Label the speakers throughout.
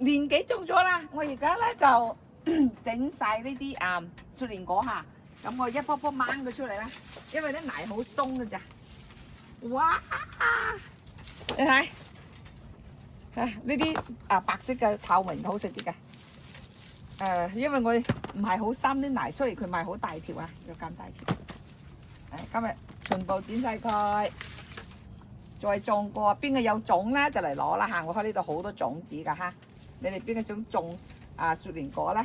Speaker 1: 年幾種咗啦。我而家咧就整晒呢啲雪蓮果嚇，咁我一樖樖掹佢出嚟啦，因為啲泥好鬆㗎咋。哇！你睇呢啲白色嘅透明好食啲嘅。因為我唔係好深啲泥，所以佢咪好大條啊，有咁大條。今日全部剪晒佢，再種過，邊個有種咧就嚟攞啦嚇！我喺呢度好多種子㗎嚇，你哋邊個想種雪蓮果咧，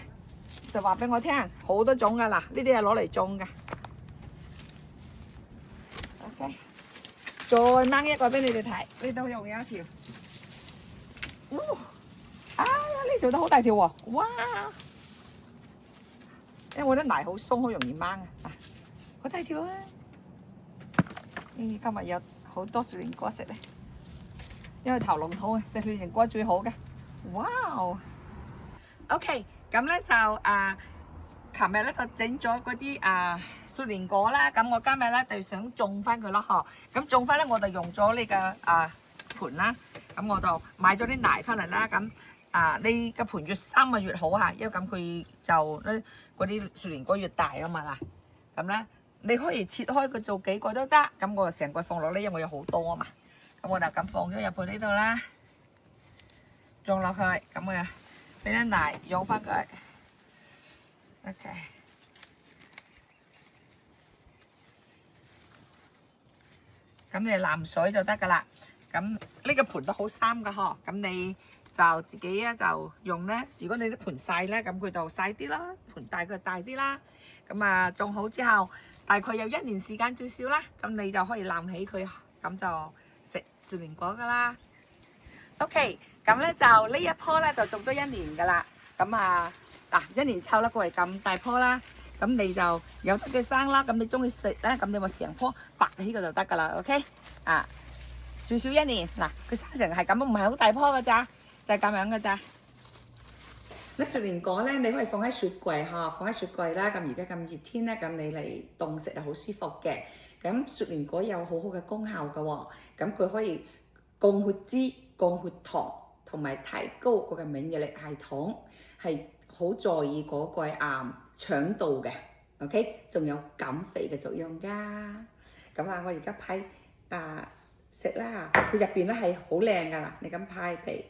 Speaker 1: 就話俾我聽，好多種㗎嗱，呢啲係攞嚟種㗎。OK， 再掹一個俾你哋睇，呢度仲有一條。呢條都好大條喎！哇！因為我啲泥好鬆，好容易掹啊！好大條啊！今日有好多雪蓮果食咧，因為頭龍肚啊，食雪蓮果最好嘅。哇！OK， 咁咧就琴日咧就整咗嗰啲雪蓮果啦，咁我今日咧就想種翻佢咯嗬。咁種翻咧我就用咗呢個盤啦，咁我就買咗啲泥翻嚟啦，咁。呢個盤越深啊越好嚇，因為咁佢就咧嗰啲雪蓮果越大啊嘛嗱，咁咧你可以切開佢做幾個都得，咁我成個放落呢，因為我有好多啊嘛，咁我就咁放咗入去呢度啦，種落去，咁我俾啲泥養翻佢 ，OK， 咁你淋水就得噶啦，咁呢個盤都好深噶嗬，咁你。就自己咧就用咧，如果你啲盤細咧，咁佢就細啲啦；盤大佢大啲啦。咁種好之後，大概有1年時間最少啦，咁你就可以攬起佢，咁就食雪蓮果噶啦。OK， 咁咧就呢一棵咧就種咗1年噶啦。咁1年之後咧佢係咁大棵啦，咁你就有得佢生啦。咁你中意食咧，咁你咪成棵拔起佢就得噶啦。OK， 最少1年嗱，佢生成係咁，唔係好大棵噶咋。就係咁樣嘅咋。呢雪蓮果咧，你可以放喺雪櫃嚇，放喺雪櫃啦。咁而家咁熱天咧，咁你嚟凍食係好舒服嘅。咁雪蓮果有好好嘅功效嘅喎，咁佢可以降血脂、降血糖，同埋提高佢嘅免疫力系統，係好在意嗰個腸道嘅。OK， 仲有減肥嘅作用㗎。咁我而家派食啦，佢入邊咧係好靚㗎啦。你咁派皮。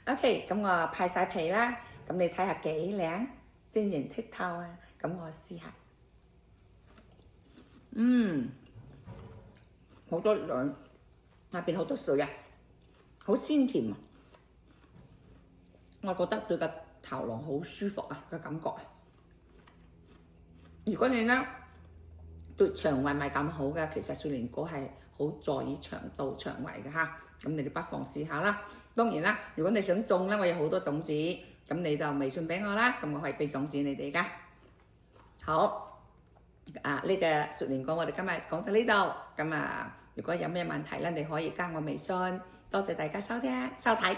Speaker 1: OK， 咁我派晒皮啦，咁你睇下幾靚，晶瑩剔透啊！咁我試下，好多卵，入邊好多水啊，好鮮甜啊！我覺得對個頭腦好舒服啊個感覺啊！如果你咧對腸胃唔係咁好嘅，其實雪蓮果係好在意腸道腸胃嘅嚇，咁你哋不妨試下啦。當然啦，如果你想種咧，我有好多種子，咁你就微信俾我啦，咁我可以俾種子你哋噶。好，呢個雪蓮果我哋今日講到呢度，咁如果有咩問題咧，你可以加我微信。多謝大家收聽收睇。